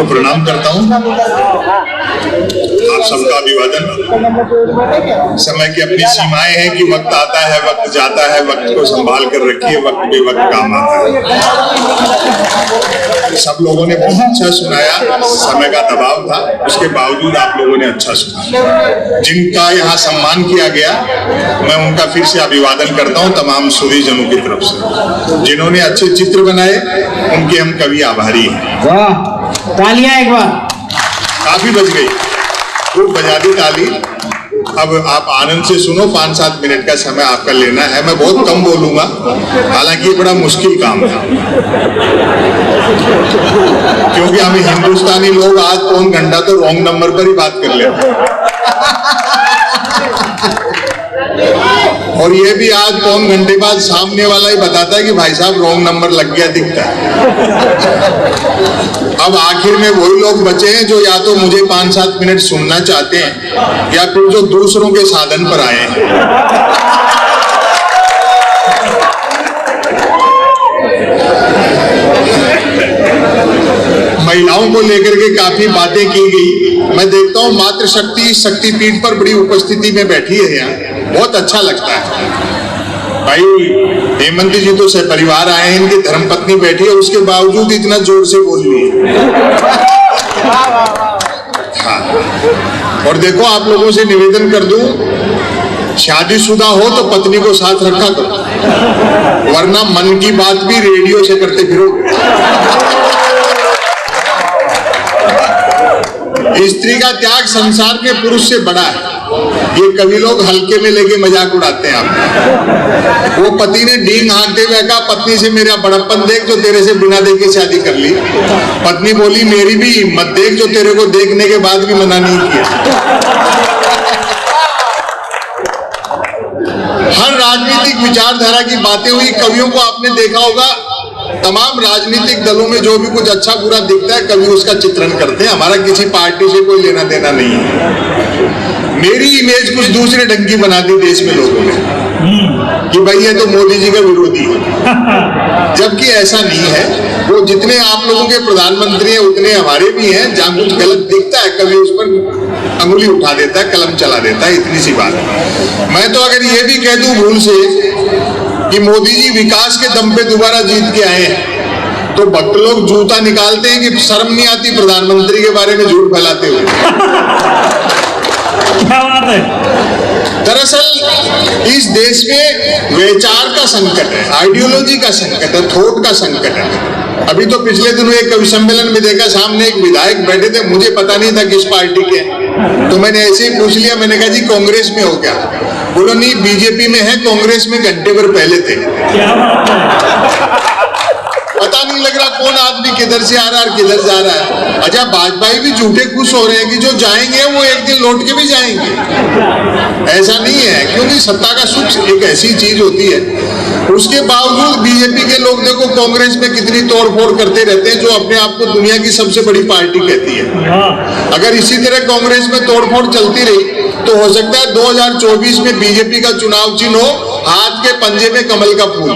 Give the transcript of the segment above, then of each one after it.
सबको प्रणाम करता हूँ। आप सबका अभिवादन। समय की अपनी सीमाएं हैं कि वक्त आता है, वक्त जाता है, वक्त को संभाल कर रखिए, वक्त बेवक्त काम आता है। सब लोगों ने बहुत अच्छा सुनाया, समय का दबाव था, उसके बावजूद आप लोगों ने अच्छा सुना। जिनका यहाँ सम्मान किया गया, मैं उनका फिर से अभिवादन करता हूँ तमाम सुधीजनों की तरफ से। जिन्होंने अच्छे चित्र बनाए, उनके हम कवि आभारी हैं। वाह, तालियां एक बार। काफी बज गई, खूब बजा दी ताली। अब आप आनंद से सुनो, 5-7 मिनट का समय आपका लेना है। मैं बहुत कम बोलूंगा, हालांकि ये बड़ा मुश्किल काम है, क्योंकि हम हिंदुस्तानी लोग आज पौन घंटा तो रॉन्ग नंबर पर ही बात कर लेते हैं, और ये भी आज पौन घंटे बाद सामने वाला ही बताता है कि भाई साहब रॉन्ग नंबर लग गया, दिखता है। अब आखिर में वही लोग बचे हैं जो या तो मुझे 5-7 मिनट सुनना चाहते हैं, या फिर जो दूसरों के साधन पर आए हैं। महिलाओं को लेकर के काफी बातें की गई। मैं देखता हूँ मातृशक्ति शक्तिपीठ पर बड़ी उपस्थिति में बैठी है यहाँ, बहुत अच्छा लगता है। भाई हेमंत जी तो सपरिवार आए हैं, इनकी धर्मपत्नी बैठी है, उसके बावजूद इतना जोर से बोल रही है। हाँ, और देखो आप लोगों से निवेदन कर दूं, शादीशुदा हो तो पत्नी को साथ रखा करो, वरना मन की बात भी रेडियो से करते फिरोगे। स्त्री का त्याग संसार के पुरुष से बड़ा है। ये कवि लोग हल्के में लेके मजाक उड़ाते हैं आपको। वो पति ने डींग हाँकते हुए कहा, पत्नी से मेरा बड़प्पन देख जो तेरे से बिना देखे शादी कर ली। पत्नी बोली, मेरी भी हिम्मत देख जो तेरे को देखने के बाद भी मना नहीं किया। हर राजनीतिक विचारधारा की बातें हुई। कवियों को आपने देखा होगा, तमाम राजनीतिक दलों में जो भी कुछ अच्छा बुरा दिखता है, कवि उसका चित्रण करते हैं। हमारा किसी पार्टी से कोई लेना देना नहीं है। मेरी इमेज कुछ दूसरे ढंग की बना दी देश में लोगों ने कि भाई ये तो मोदी जी का विरोधी है, जबकि ऐसा नहीं है। वो जितने आप लोगों के प्रधानमंत्री हैं उतने हमारे भी हैं। जहां कुछ गलत दिखता है, कभी उस पर अंगुली उठा देता है, कलम चला देता है, इतनी सी बात है। मैं तो अगर ये भी कह दूं भूल से कि मोदी जी विकास के दम पे दोबारा जीत के आए हैं, तो भक्त लोग जूता निकालते हैं कि शर्म नहीं आती प्रधानमंत्री के बारे में झूठ फैलाते हुए। क्या बात है। दरअसल इस देश में विचार का संकट है, आइडियोलॉजी का संकट है, थॉट का संकट है। अभी तो पिछले दिनों एक कवि सम्मेलन में देखा, सामने एक विधायक बैठे थे, मुझे पता नहीं था किस पार्टी के, तो मैंने ऐसे ही पूछ लिया। मैंने कहा जी कांग्रेस में हो क्या? बोलो नहीं, बीजेपी में है, कांग्रेस में घंटे भर पहले थे। पता नहीं लग रहा कौन आदमी किधर से आ रहा है और किधर जा रहा है। अच्छा, वाजपेयी भी झूठे खुश हो रहे हैं कि जो जाएंगे वो एक दिन लौट के भी जाएंगे। ऐसा नहीं है, क्योंकि सत्ता का सुख एक ऐसी चीज होती है। उसके बावजूद बीजेपी के लोग देखो कांग्रेस में कितनी तोड़फोड़ करते रहते हैं, जो अपने आप को दुनिया की सबसे बड़ी पार्टी कहती है। अगर इसी तरह कांग्रेस में तोड़फोड़ चलती रही तो हो सकता है 2024 में बीजेपी का चुनाव चिन्ह हो हाथ के पंजे में कमल का फूल।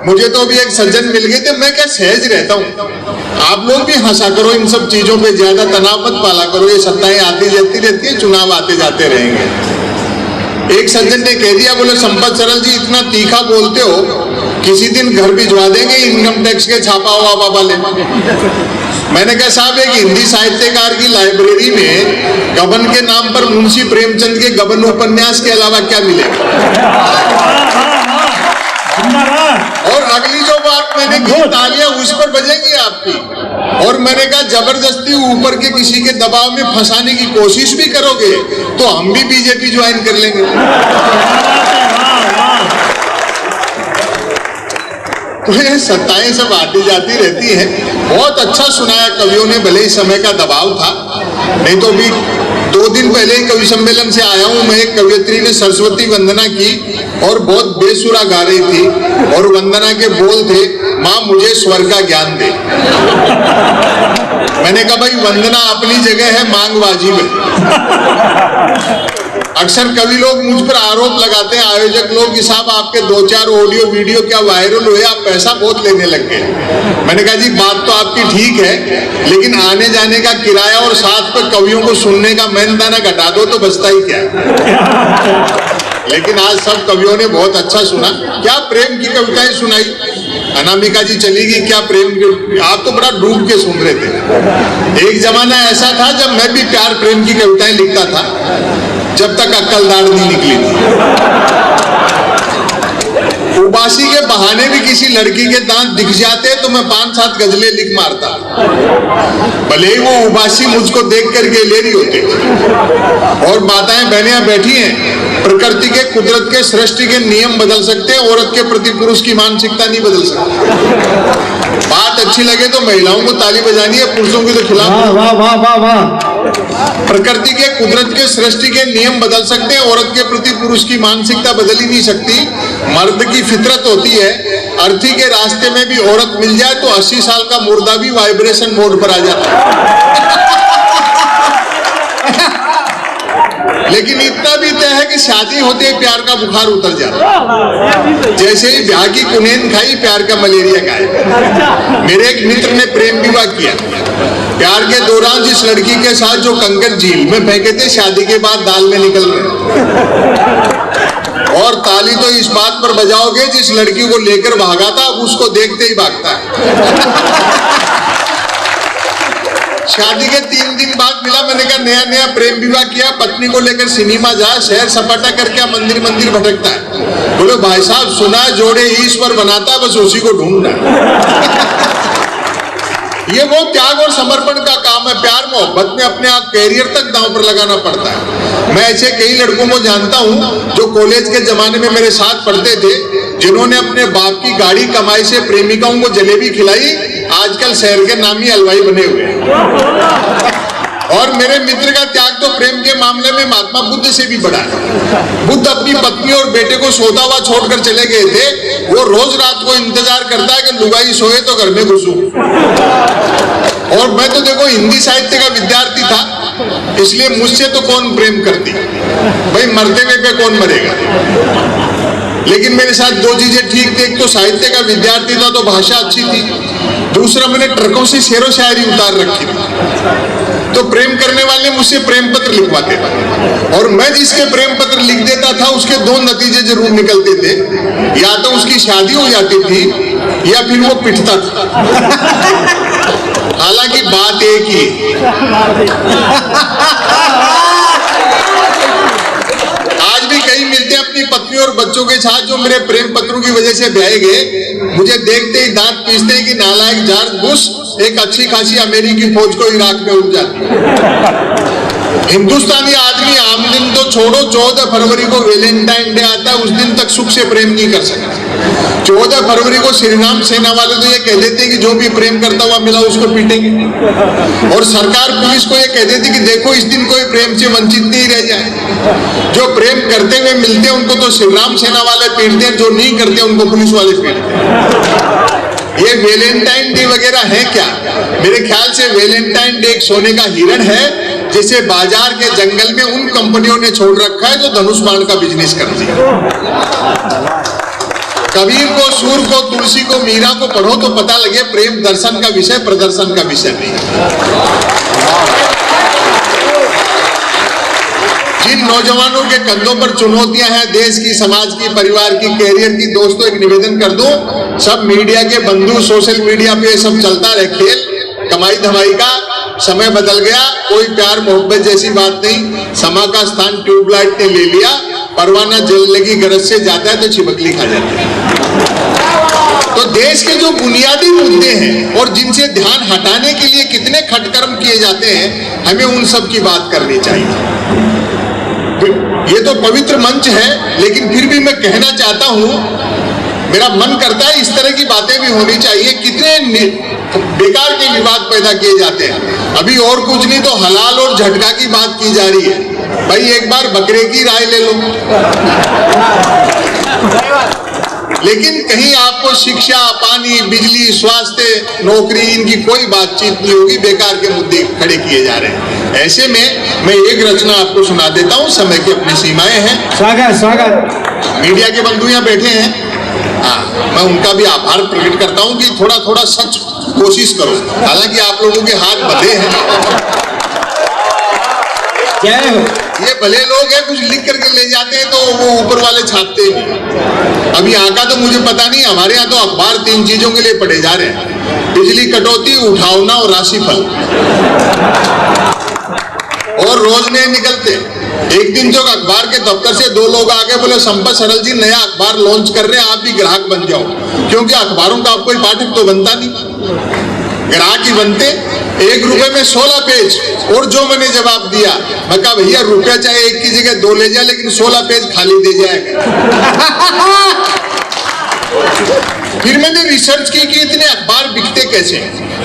मुझे तो अभी एक सज्जन मिल गए थे, मैं क्या सहज रहता हूँ। आप लोग भी हंसा करो, इन सब चीजों पे ज्यादा तनाव मत पाला करो। ये सत्ताएं आती जाती रहती है, चुनाव आते जाते रहेंगे। एक सज्जन ने कह दिया, बोले संपत सरल जी इतना तीखा बोलते हो, किसी दिन घर भिजवा देंगे इनकम टैक्स के छापा हुआ बाबा ले। मैंने कहा साहब, एक हिंदी साहित्यकार की लाइब्रेरी में गबन के नाम पर मुंशी प्रेमचंद के गबन उपन्यास के अलावा क्या मिलेगा? और अगली जो बात मैंने की, तालियां उस पर बजेंगी आपकी। और मैंने कहा जबरदस्ती ऊपर के किसी के दबाव में फंसाने की कोशिश भी करोगे तो हम भी बीजेपी ज्वाइन कर लेंगे। तो ये सत्ताएं सब आती जाती रहती हैं। बहुत अच्छा सुनाया कवियों ने, भले ही समय का दबाव था। नहीं तो अभी 2 दिन पहले ही कवि सम्मेलन से आया हूं मैं। एक कवियत्री ने सरस्वती वंदना की और बहुत बेसुरा गा रही थी, और वंदना के बोल थे, माँ मुझे स्वर का ज्ञान दे। मैंने कहा भाई वंदना अपनी जगह है, मांग वाजिब है। अक्सर कवि लोग मुझ पर आरोप लगाते हैं, आयोजक लोग, कि साहब आपके 2-4 ऑडियो वीडियो क्या वायरल हुए, आप पैसा बहुत लेने लग गए। मैंने कहा जी बात तो आपकी ठीक है, लेकिन आने जाने का किराया और साथ पे कवियों को सुनने का मेहनताना घटा दो तो बचता ही क्या है। लेकिन आज सब कवियों ने बहुत अच्छा सुना, क्या प्रेम की कविताएं सुनाई। अनामिका जी चली गई, क्या प्रेम की, आप तो बड़ा डूब के सुन रहे थे। एक जमाना ऐसा था जब मैं भी प्यार प्रेम की कविताएं लिखता था, जब तक अक्कलदार नहीं निकली थी। उबासी के बहाने भी किसी लड़की के दांत दिख जाते तो मैं 5-7 गजलें लिख मारता, भले ही वो उबासी मुझको देख करके ले रही होती। और माताएं बहनें बैठी हैं, प्रकृति के, कुदरत के, सृष्टि के नियम बदल सकते हैं, औरत के प्रति पुरुष की मानसिकता नहीं बदल सकती। बात अच्छी लगे तो महिलाओं को ताली बजानी है, पुरुषों के तो खिलाफ। वाह वाह वाह वाह। प्रकृति के, कुदरत के, सृष्टि के नियम बदल सकते हैं, औरत के प्रति पुरुष की मानसिकता बदल ही नहीं सकती। मर्द की फितरत होती है, अर्थी के रास्ते में भी औरत मिल जाए तो 80 साल का मुर्दा भी वाइब्रेशन मोड पर आ जाता है। लेकिन इतना भी तय है कि शादी होते ही प्यार का बुखार उतर जाता है। जैसे ही ब्याह की कुनेन खाई, प्यार का मलेरिया गायब। मेरे एक मित्र ने प्रेम विवाह किया। प्यार के दौरान जिस लड़की के साथ जो कंकर झील में फेंके थे, शादी के बाद दाल में निकल रहे। और ताली तो इस बात पर बजाओगे, जिस लड़की को लेकर भागा था अब उसको देखते ही भागता है। शादी के 3 दिन बाद मिला, मैंने कहा नया नया प्रेम विवाह किया, पत्नी को लेकर सिनेमा जा, शहर सपाटा करके मंदिर मंदिर भटकता है। बोले भाई साहब सुना जोड़े ईश्वर बनाता, बस उसी को ढूंढना। ये वो त्याग और समर्पण का काम है। प्यार मोहब्बत में अपने आप कैरियर तक दांव पर लगाना पड़ता है। मैं ऐसे कई लड़कों को जानता हूं जो कॉलेज के जमाने में मेरे साथ पढ़ते थे, जिन्होंने अपने बाप की गाड़ी कमाई से प्रेमिकाओं को जलेबी खिलाई, आजकल शहर के नामी हलवाई बने हुए हैं। और मेरे मित्र का त्याग तो प्रेम के मामले में महात्मा बुद्ध से भी बड़ा है। बुद्ध अपनी पत्नी और बेटे को सोता हुआ छोड़कर चले गए थे। वो रोज रात को इंतजार करता है कि लुगाई सोए तो घर में घुसूं। और मैं तो देखो हिंदी साहित्य का विद्यार्थी था, इसलिए मुझसे तो कौन प्रेम करती, भाई मरते हुए पे कौन मरेगा। लेकिन मेरे साथ 2 चीजें ठीक थी, एक तो साहित्य का विद्यार्थी था तो भाषा अच्छी थी, दूसरा मैंने ट्रकों से शेरो शायरी उतार रखी थी। तो प्रेम करने वाले मुझसे प्रेम पत्र लिखवाते थे, और मैं जिसके प्रेम पत्र लिख देता था उसके 2 नतीजे जरूर निकलते थे, या तो उसकी शादी हो जाती थी या फिर वो पिटता था। हालांकि बात एक ही, आज भी कई मिलते हैं अपनी पत्नी और बच्चों के साथ जो मेरे प्रेम पत्रों की वजह से ब्याहे गए, मुझे देखते ही दांत पीसते हैं कि नालायक जॉर्ज बुश एक अच्छी खासी अमेरिकी फौज को इराक में उड़ जाती। हिंदुस्तानी आदमी आम दिन तो छोड़ो, 14 फरवरी को वैलेंटाइन डे आता है, उस दिन तक सुख से प्रेम नहीं कर सकता। 14 फरवरी को श्री राम सेना वाले तो ये कह देते हैं कि जो भी प्रेम करता हुआ मिला उसको पीटेंगे, और सरकार पुलिस को ये कह देती कि देखो इस दिन कोई प्रेम से वंचित नहीं रह जाए। जो प्रेम करते हुए मिलते हैं उनको तो श्री राम सेना वाले पीटते हैं, जो नहीं करते उनको पुलिस वाले पीटते हैं। ये वैलेंटाइन डे वगैरह है क्या? मेरे ख्याल से वैलेंटाइन डे एक सोने का हिरण है, जिसे बाजार के जंगल में उन कंपनियों ने छोड़ रखा है जो धनुष बाण का बिजनेस करती है। कबीर को, सूर को, तुलसी को, मीरा को पढ़ो तो पता लगे प्रेम दर्शन का विषय, प्रदर्शन का विषय नहीं। जिन नौजवानों के कंधों पर चुनौतियां हैं, देश की, समाज की, परिवार की, कैरियर की, दोस्तों एक निवेदन कर दूं, सब मीडिया के बंधु, सोशल मीडिया पे सब चलता रहे खेल, कमाई धमाई का समय बदल गया, कोई प्यार मोहब्बत जैसी बात नहीं। समा का स्थान ट्यूबलाइट ने ले लिया, परवाना जलने की गरज से जाता है तो छिपकली खा जाती है। तो देश के जो बुनियादी मुद्दे हैं और जिनसे ध्यान हटाने के लिए कितने खटकर्म किए जाते हैं, हमें उन सब की बात करनी चाहिए। ये तो पवित्र मंच है, लेकिन फिर भी मैं कहना चाहता हूं, मेरा मन करता है इस तरह की बातें भी होनी चाहिए। कितने बेकार के विवाद पैदा किए जाते हैं। अभी और कुछ नहीं तो हलाल और झटका की बात की जा रही है। भाई एक बार बकरे की राय ले लो। लेकिन कहीं आपको शिक्षा, पानी, बिजली, स्वास्थ्य, नौकरी, इनकी कोई बातचीत नहीं होगी, बेकार के मुद्दे खड़े किए जा रहे हैं। ऐसे में मैं एक रचना आपको सुना देता हूं, समय की अपनी सीमाएं हैं। स्वागत स्वागत। मीडिया के बंधु यहाँ बैठे हैं, हाँ, मैं उनका भी आभार प्रकट करता हूं कि थोड़ा थोड़ा सच कोशिश करो, हालांकि आप लोगों के हाथ बंधे हैं। जय हो। ये भले लोग हैं, कुछ लिख करके ले जाते हैं तो वो ऊपर वाले छापते नहीं। अभी यहाँ का तो मुझे पता नहीं, हमारे यहाँ तो अखबार 3 चीजों के लिए पढ़े जा रहे हैं: बिजली कटौती, उठावना और राशिफल। और रोज नहीं निकलते। एक दिन जो अखबार के दफ्तर से 2 लोग आके बोले, संपत सरल जी नया अखबार लॉन्च कर रहे हैं, आप भी ग्राहक बन जाओ, क्योंकि अखबारों का आप कोई पाठक तो बनता नहीं, ग्राहक ही बनते। 1 रुपए में 16 पेज। और जो मैंने जवाब दिया, मैं कहा भैया रुपया चाहे 1 की जगह 2 ले जाए, लेकिन 16 पेज खाली दे जाएगा। फिर मैंने रिसर्च की कि इतने अखबार बिकते कैसे।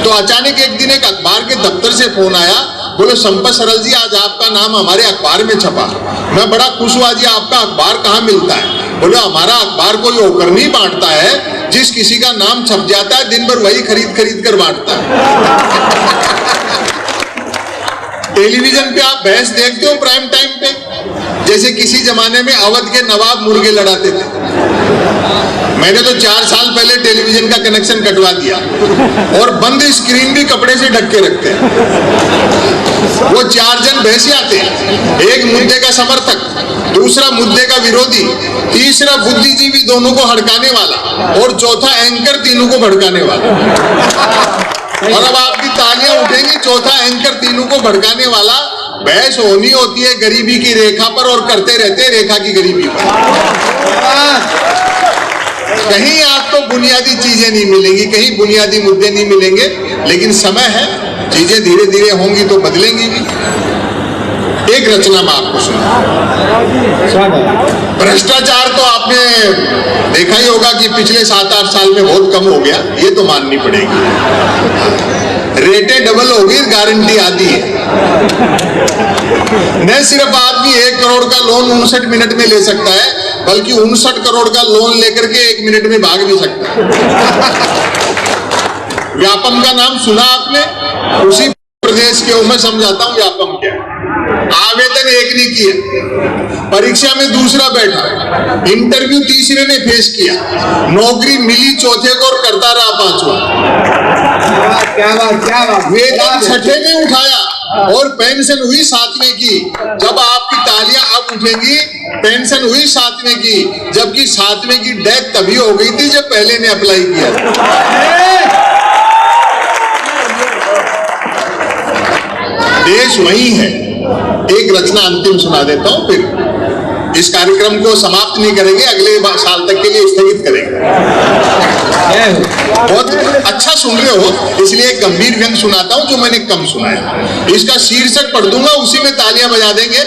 तो अचानक एक दिन एक अखबार के दफ्तर से फोन आया, बोले संपत सरल जी आज आपका नाम हमारे अखबार में छपा। मैं बड़ा खुश हुआ, जी आपका अखबार कहाँ मिलता है? बोले हमारा अखबार कोई होकर नहीं बांटता है, जिस किसी का नाम छप जाता है दिन भर वही खरीद खरीद कर बांटता है। टेलीविजन पे आप बहस देखते हो प्राइम टाइम पे, जैसे किसी जमाने में अवध के नवाब मुर्गे लड़ाते थे। मैंने तो 4 साल पहले टेलीविजन का कनेक्शन कटवा दिया, और बंद स्क्रीन भी कपड़े से ढक के रखते हैं। वो 4 जन बहसे आते हैं, एक मुद्दे का समर्थक, दूसरा मुद्दे का विरोधी, तीसरा बुद्धिजीवी दोनों को हड़काने वाला, और चौथा एंकर तीनों को भड़काने वाला। और अब आपकी तालियां उठेंगी, चौथा एंकर तीनों को भड़काने वाला। बहस होनी होती है गरीबी की रेखा पर, और करते रहते रेखा की गरीबी पर। कहीं आपको बुनियादी चीजें नहीं मिलेंगी, कहीं बुनियादी मुद्दे नहीं मिलेंगे, लेकिन समय है, चीजें धीरे धीरे होंगी तो बदलेंगी भी। एक रचना में आपको सुना। भ्रष्टाचार तो आपने देखा ही होगा कि पिछले 7-8 साल में बहुत कम हो गया, ये तो माननी पड़ेगी। रेटें डबल हो गई, गारंटी आती है। न सिर्फ आदमी 1 करोड़ का लोन 59 मिनट में ले सकता है, बल्कि 59 करोड़ का लोन लेकर के 1 मिनट में भाग भी सकता है। व्यापम का नाम सुना आपने? उसी प्रदेश के, मैं समझाता हूं व्यापम क्या है। आवेदन एक ने किया, परीक्षा में दूसरा बैठा, इंटरव्यू तीसरे ने फेस किया, नौकरी मिली चौथे को और करता रहा 5वां। क्या बात। वेतन 6ठे ने उठाया और पेंशन हुई 7वें की। जब आपकी तालियां अब उठेंगी, पेंशन हुई 7वें की, जबकि 7वें की डेथ तभी हो गई थी जब पहले ने अप्लाई किया। देश वही है। एक रचना अंतिम सुना देता हूं, फिर इस कार्यक्रम को समाप्त नहीं करेंगे, अगले साल तक के लिए स्थगित करेंगे। बहुत अच्छा सुन रहे हो, इसलिए एक गंभीर व्यंग सुनाता हूं जो मैंने कम सुनाया। इसका शीर्षक पढ़ दूंगा, उसी में तालियां बजा देंगे।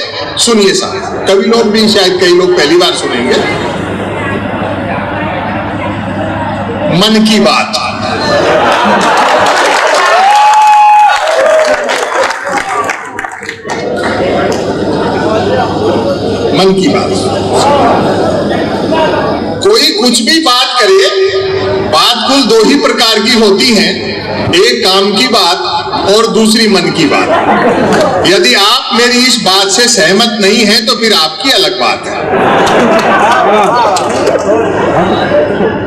सुनिए साहब, कभी लोग भी, शायद कई लोग पहली बार सुनेंगे। मन की बात। मन की बात। कोई कुछ भी बात करे, बात कुल 2 ही प्रकार की होती है, एक काम की बात और दूसरी मन की बात। यदि आप मेरी इस बात से सहमत नहीं हैं तो फिर आपकी अलग बात है।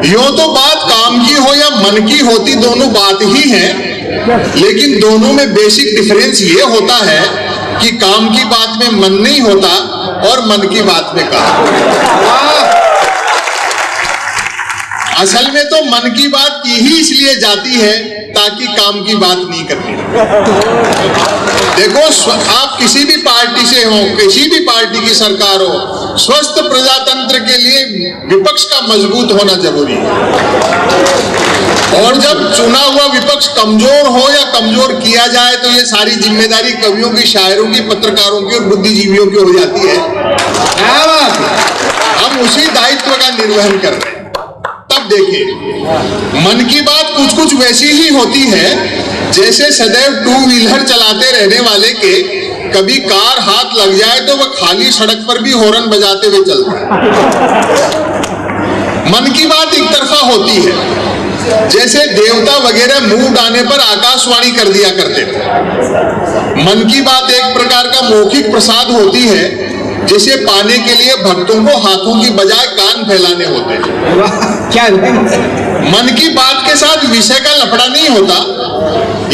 यूं तो बात काम की हो या मन की होती, दोनों बात ही है, लेकिन दोनों में बेसिक डिफरेंस ये होता है कि काम की बात में मन नहीं होता और मन की बात में काम। असल में तो मन की बात की ही इसलिए जाती है ताकि काम की बात नहीं करनी। देखो, आप किसी भी पार्टी से हो, किसी भी पार्टी की सरकार हो, स्वस्थ प्रजातंत्र के लिए विपक्ष का मजबूत होना जरूरी है। और जब चुना हुआ विपक्ष कमजोर हो या कमजोर किया जाए तो ये सारी जिम्मेदारी कवियों की, शायरों की, पत्रकारों की और बुद्धिजीवियों की हो जाती है। हम उसी दायित्व का निर्वहन कर रहे हैं। तब देखिए, मन की बात कुछ कुछ वैसी ही होती है जैसे सदैव 2 व्हीलर चलाते रहने वाले के कभी कार हाथ लग जाए तो वह खाली सड़क पर भी हॉर्न बजाते हुए चलता है। मन की बात एक तरफा होती है, जैसे देवता वगैरह मूड आने पर आकाशवाणी कर दिया करते थे। मन की बात एक प्रकार का मौखिक प्रसाद होती है, जिसे पाने के लिए भक्तों को हाथों की बजाय कान फैलाने होते हैं। वाह, क्या मन की बात के साथ विषय का लफड़ा नहीं होता,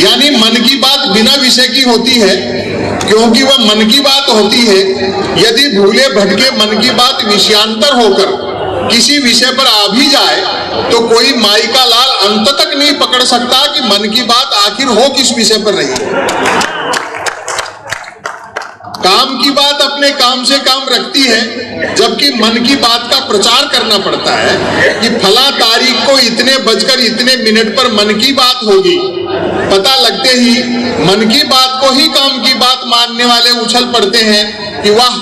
यानी मन की बात बिना विषय की होती है, क्योंकि वह मन की बात होती है। यदि भूले भटके मन की बात विषयांतर होकर किसी विषय पर आ भी जाए, तो कोई माई का लाल अंत तक नहीं पकड़ सकता कि मन की बात आखिर हो किस विषय पर रही। काम की बात अपने काम से काम रखती है, जबकि मन की बात का प्रचार करना पड़ता है कि फला तारीख को इतने बजकर इतने मिनट पर मन की बात होगी। पता लगते ही मन की बात को ही काम की बात मानने वाले उछल पड़ते हैं कि वाह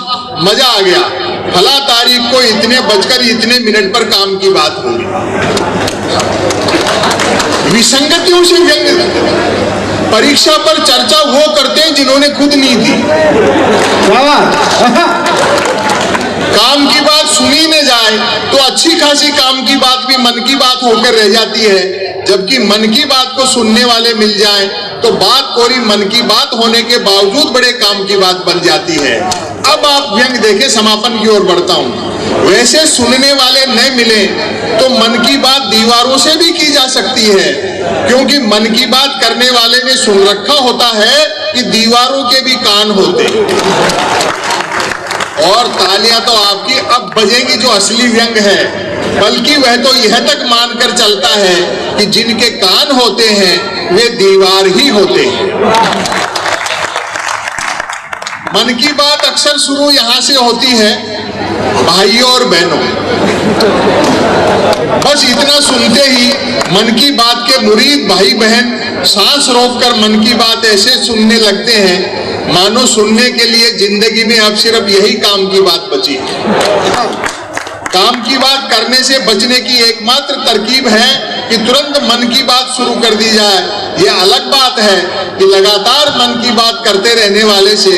मजा आ गया, फला तारीख को इतने बजकर इतने मिनट पर काम की बात होगी। विसंगतियों से व्यंग परीक्षा पर चर्चा वो करते हैं जिन्होंने खुद नहीं दी। काम की बात सुनी न जाए तो अच्छी खासी काम की बात भी मन की बात होकर रह जाती है, जबकि मन की बात को सुनने वाले मिल जाएं तो बात कोरी मन की बात होने के बावजूद बड़े काम की बात बन जाती है। अब आप व्यंग देखें, समापन की ओर बढ़ता हूं। वैसे सुनने वाले न मिले तो मन की बात दीवारों से भी की जा सकती है, क्योंकि मन की बात करने वाले ने सुन रखा होता है कि दीवारों के भी कान होते। और तालियां तो आपकी अब बजेंगी जो असली व्यंग है, बल्कि वह तो यह तक मानकर चलता है कि जिनके कान होते हैं वे दीवार ही होते हैं। मन की बात अक्सर शुरू यहां से होती है, भाइयों और बहनों। बस इतना सुनते ही मन की बात के मुरीद भाई बहन सांस रोककर मन की बात ऐसे सुनने लगते हैं मानो सुनने के लिए जिंदगी में अब सिर्फ यही काम की बात बची है। काम की बात करने से बचने की एकमात्र तरकीब है कि तुरंत मन की बात शुरू कर दी जाए। यह अलग बात है कि लगातार मन की बात करते रहने वाले से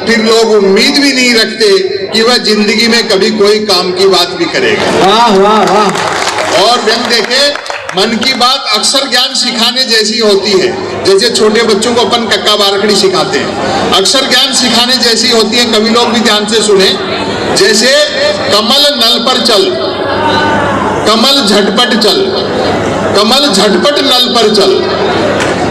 फिर लोग उम्मीद भी नहीं रखते कि वह जिंदगी में कभी कोई काम की बात भी करेगा। वाह वाह वाह। और व्यंग देखे, मन की बात अक्सर ज्ञान सिखाने जैसी होती है। जैसे छोटे बच्चों को अपन कक्का बारकड़ी सिखाते हैं, अक्सर ज्ञान सिखाने जैसी होती है। कवि लोग भी ध्यान से सुने, जैसे कमल नल पर चल, कमल झटपट चल, कमल झटपट नल पर चल।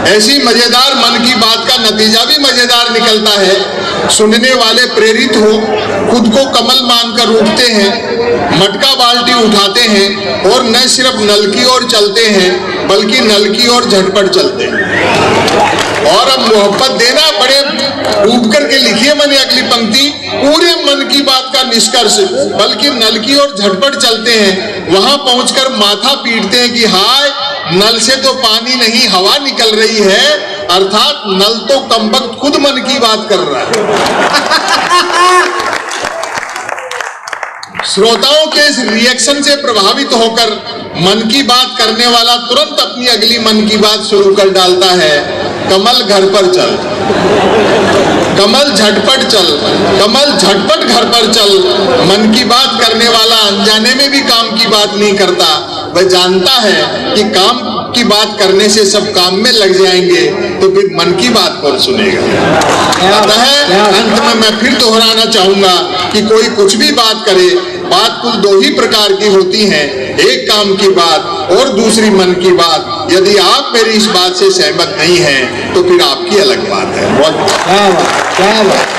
ऐसी मजेदार मन की बात का नतीजा भी मजेदार निकलता है। सुनने वाले प्रेरित हो, खुद को कमल मानकर उठते हैं, मटका बाल्टी उठाते हैं और न सिर्फ नल की ओर चलते हैं बल्कि नल की ओर झटपट चलते हैं। और अब मोहब्बत देना बड़े डूब करके लिखिए मैंने अगली पंक्ति, पूरे मन की बात का निष्कर्ष, बल्कि नल की ओर झटपट चलते हैं। वहां पहुंचकर माथा पीटते हैं कि हाय, नल से तो पानी नहीं हवा निकल रही है, अर्थात नल तो कमबख्त खुद मन की बात कर रहा है। श्रोताओं के इस रिएक्शन से प्रभावित होकर मन की बात करने वाला तुरंत अपनी अगली मन की बात शुरू कर डालता है, कमल घर पर चल, कमल झटपट चल, कमल झटपट घर पर चल। मन की बात करने वाला अनजाने में भी काम की बात नहीं करता, वह जानता है कि काम की बात करने से सब काम में लग जाएंगे, तो फिर मन की बात कौन सुनेगा। अतः अंत में मैं फिर दोहराना चाहूंगा कि कोई कुछ भी बात करे, बात कुल दो ही प्रकार की होती है, एक काम की बात और दूसरी मन की बात। यदि आप मेरी इस बात से सहमत नहीं हैं तो फिर आपकी अलग बात है। बहुत क्या बात।